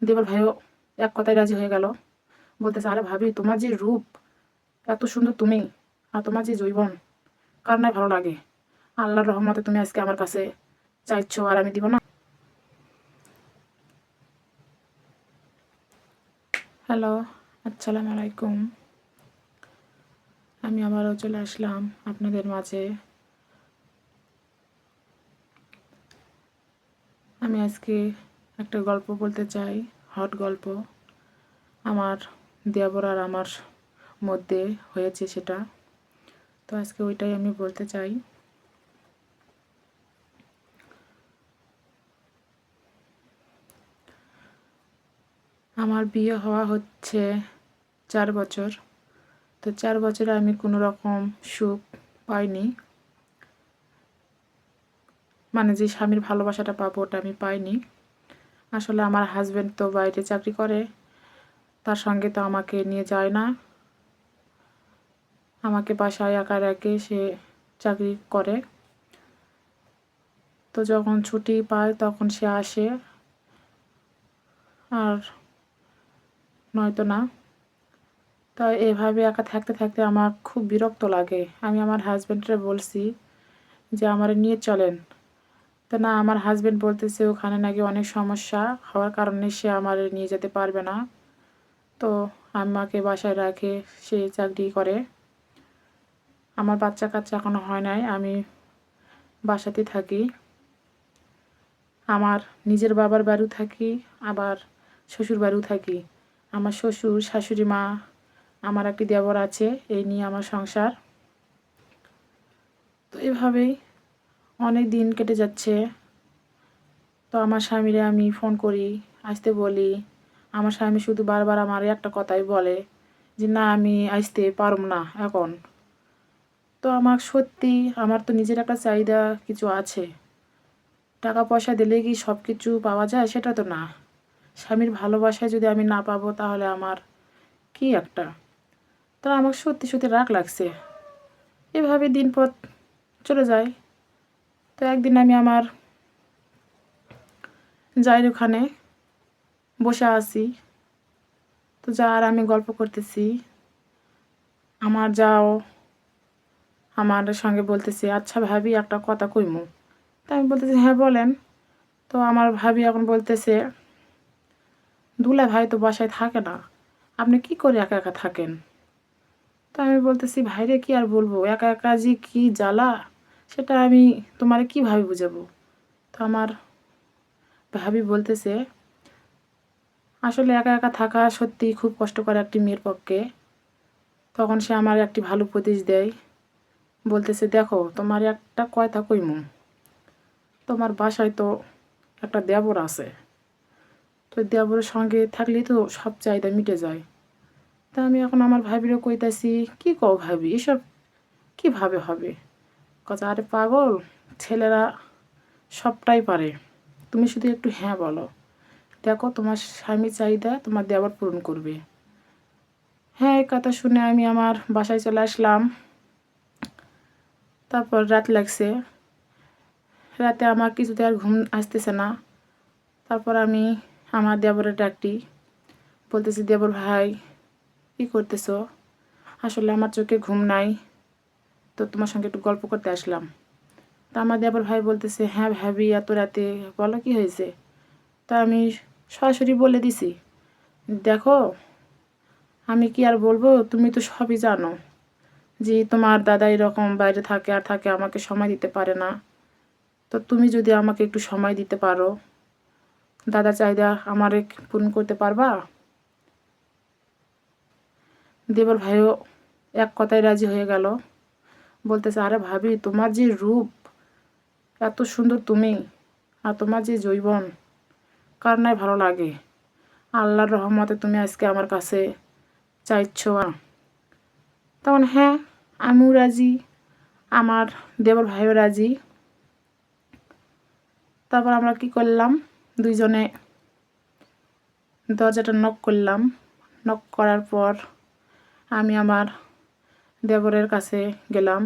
দেবর ভাইও এক কথায় রাজি হয়ে গেল। বলতেছে, আরে ভাবি তোমার যে রূপ, এত সুন্দর তুমি, আর তোমার যে যৌবন, কার নাই ভালো লাগে। আল্লাহর রহমতে তুমি আজকে আমার কাছে চাইছো, আর আমি দিব না? হ্যালো, আসসালামু আলাইকুম। আমি আবারও চলে আসলাম আপনাদের মাঝে। আমি আজকে একটা গল্প বলতে চাই, হট গল্প। আমার দেবর আর আমার মধ্যে হয়েছে সেটা, তো আজকে ওইটাই আমি বলতে চাই। আমার বিয়ে হওয়া হচ্ছে 4 বছর। তো 4 বছরে আমি কোনো রকম সুখ পাইনি, মানে যে স্বামীর ভালোবাসাটা পাবো ওটা আমি পাইনি। আসলে আমার হাজব্যান্ড তো বাইরে চাকরি করে, তার সঙ্গে তো আমাকে নিয়ে যায় না, আমাকে বাসায় একা রেখে সে চাকরি করে। তো যখন ছুটি পায় তখন সে আসে, আর নয়তো না। তো এভাবে একা থাকতে থাকতে আমার খুব বিরক্ত লাগে। আমি আমার হাজব্যান্ডরে বলছি যে আমার নিয়ে চলেন, তো না, আমার হাজব্যান্ড বলতেছে ওখানে নাকি অনেক সমস্যা হওয়ার কারণে সে আমার নিয়ে যেতে পারবে না। তো আমাকে বাসায় রাখে, সে চাকরি করে। আমার বাচ্চা কাচ্চা এখনো হয় নাই, আমি বাসাতে থাকি। আমার নিজের বাবার বাড়িও থাকি, আবার শ্বশুর বাড়িও থাকি। আমার শ্বশুর শাশুড়ি মা, আমার একটি দেবর আছে, এই নিয়ে আমার সংসার। তো এভাবেই অনেক দিন কেটে যাচ্ছে। তো আমার স্বামীরে আমি ফোন করি, আসতে বলি। আমার স্বামী শুধু বারবার আমার একটা কথাই বলে যে না, আমি আসতে পারব না এখন। তো আমার সত্যি, আমার তো নিজের একটা চাহিদা কিছু আছে। টাকা পয়সা দিলে কি সব কিছু পাওয়া যায়? সেটা তো না। স্বামীর ভালোবাসায় যদি আমি না পাবো তাহলে আমার কি একটা। তা আমার সত্যি সত্যি রাগ লাগছে। এভাবে দিন পথ চলে যায়। তো একদিন আমি আমার যাই ওখানে বসে আছি, তো যা আর আমি গল্প করতেছি। আমার যাও আমার সঙ্গে বলতেছে, আচ্ছা ভাবি একটা কথা কইমু। তা আমি বলতেছি, হ্যাঁ বলেন। তো আমার ভাবি এখন বলতেছে, দুলা ভাই তো বাসায় থাকে না, আপনি কি করে একা একা থাকেন? তো আমি বলতেছি, ভাইরে কি আর বলবো, একা একা যে কি জ্বালা সেটা আমি তোমারে কিভাবে বুঝাবো। তো আমার ভাবি বলতেছে, আসলে একা একা থাকা সত্যি খুব কষ্টকর একটি মেয়ের পক্ষে। তখন সে আমার একটি ভালো উপদেশ দেয়। বলতেছে, দেখো তোমার একটা কথা কইমু, তোমার বাসায় তো একটা দেবর আছে, তো দেবরের সঙ্গে থাকলেই তো সব চাহিদা মিটে যায়। তা আমি এখন আমার ভাবিরও কইতাছি, কি কও ভাবি, এসব কিভাবে হবে? কথা, আরে পাগল, ছেলেরা সবটাই পারে, তুমি শুধু একটু হ্যাঁ বলো, দেখো তোমার স্বামীর চাহিদা তোমার দেবর পূরণ করবে। হ্যাঁ, এই কথা শুনে আমি আমার বাসায় চলে আসলাম। তারপর রাত লাগছে, রাতে আমার কিছুতে আর ঘুম আসতেছে না। তারপর আমি আমার দেবরের ডাকটি, বলতেছি, দেবর ভাই কী করতেছো? আসলে আমার চোখে ঘুম নাই, তো তোমার সঙ্গে একটু গল্প করতে আসলাম। তা আমার দেবর ভাই বলতেছে, হ্যাঁ ভাবি এত রাতে বলো কি হয়েছে? তা আমি সরাসরি বলে দিছি, দেখো আমি কি আর বলবো, তুমি তো সবই জানো যে তোমার দাদা এরকম বাইরে থাকে আর থাকে, আমাকে সময় দিতে পারে না। তো তুমি যদি আমাকে একটু সময় দিতে পারো, দাদা চাহিদা আমারে পূরণ করতে পারবা? দেবর ভাইও এক কথায় রাজি হয়ে গেল। বলতেছে, আরে ভাবি তোমার যে রূপ, এত সুন্দর তুমি, আর তোমার যে যৌবন, কার নাই ভালো লাগে। আল্লাহর রহমতে তুমি আজকে আমার কাছে চাইছো। তখন হ্যাঁ, আমিও রাজি, আমার দেবর ভাইও রাজি। তারপর আমরা কি করলাম, দুইজনে দরজাটা নক করলাম। নক করার পর আমি আমার দেবরের কাছে গেলাম।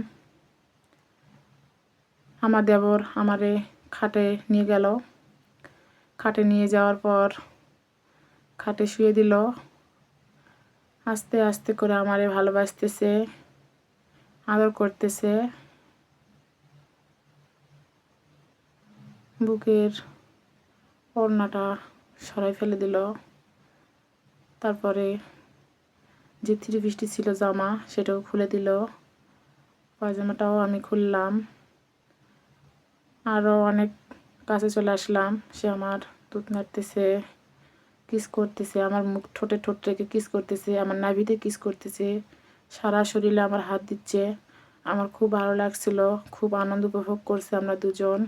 আমার দেবর আমারে খাটে নিয়ে গেল। খাটে নিয়ে যাওয়ার পর খাটে শুয়ে দিল, আস্তে আস্তে করে আমারে ভালোবাসতেছে, আদর করতেছে। বুকের ওড়নাটা সরাই ফেলে দিল। তারপরে যে থ্রি পিসটি ছিল জামা সেটাও খুলে দিল, পায়জামাটাও আমি খুললাম। আরও অনেক কাছে চলে আসলাম। সে আমার দুধ নাড়তেছে, কিস করতেছে, আমার মুখ ঠোঁটে ঠোঁট রেখে কিস করতেছে, আমার নাভিতে কিস করতেছে, সারা শরীরে আমার হাত দিচ্ছে। আমার খুব ভালো লাগছিল, খুব আনন্দ উপভোগ করছে আমরা দুজন।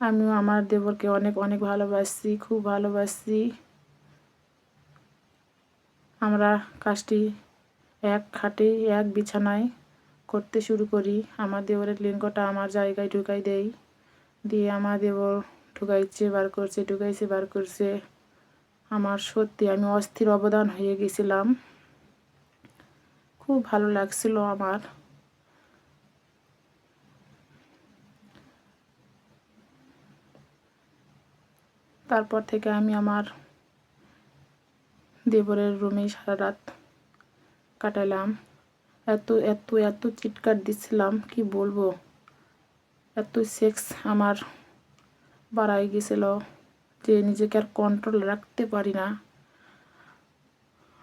আমিও আমার দেবরকে অনেক অনেক ভালোবাসি, খুব ভালোবাসি। আমরা কাজটি এক খাটে এক বিছানায় করতে শুরু করি। আমার দেবরের লিঙ্গটা আমার জায়গায় ঢুকাই দেই, দিয়ে আমার দেবর ঢুকাইছে বার করছে, ঢুকাইছে বার করছে। আমার সত্যি আমি অস্থির অবদান হয়ে গেছিলাম, খুব ভালো লাগছিল আমার। তারপর থেকে আমি আমার দেবরের রুমে সারা রাত কাটালাম। এত এত এত চিৎকার দিচ্ছিলাম কি বলবো, এত সেক্স আমার বাড়াই গেছিল যে নিজেকে আর কন্ট্রোল রাখতে পারি না।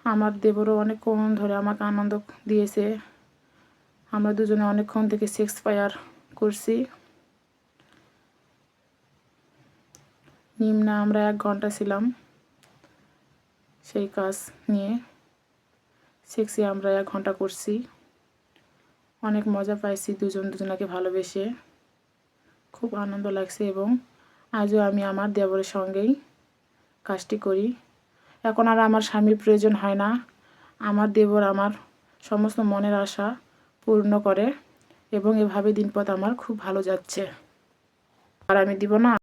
আমার দেবরও অনেকক্ষণ ধরে আমাকে আনন্দ দিয়েছে। আমরা দুজনে অনেকক্ষণ থেকে সেক্স ফায়ার করছি। নিম্নে আমরা 1 ঘন্টা ছিলাম সেই কাজ নিয়ে। সেক্সি আমরা 1 ঘন্টা করছি, অনেক মজা পাইছি দুজন দুজনাকে ভালোবেসে, খুব আনন্দ লাগছে। এবং আজও আমি আমার দেবরের সঙ্গেই কাজটি করি। এখন আর আমার স্বামীর প্রয়োজন হয় না। আমার দেবর আমার সমস্ত মনের আশা পূর্ণ করে এবং এভাবে দিনপথ আমার খুব ভালো যাচ্ছে। আর আমি দিব না।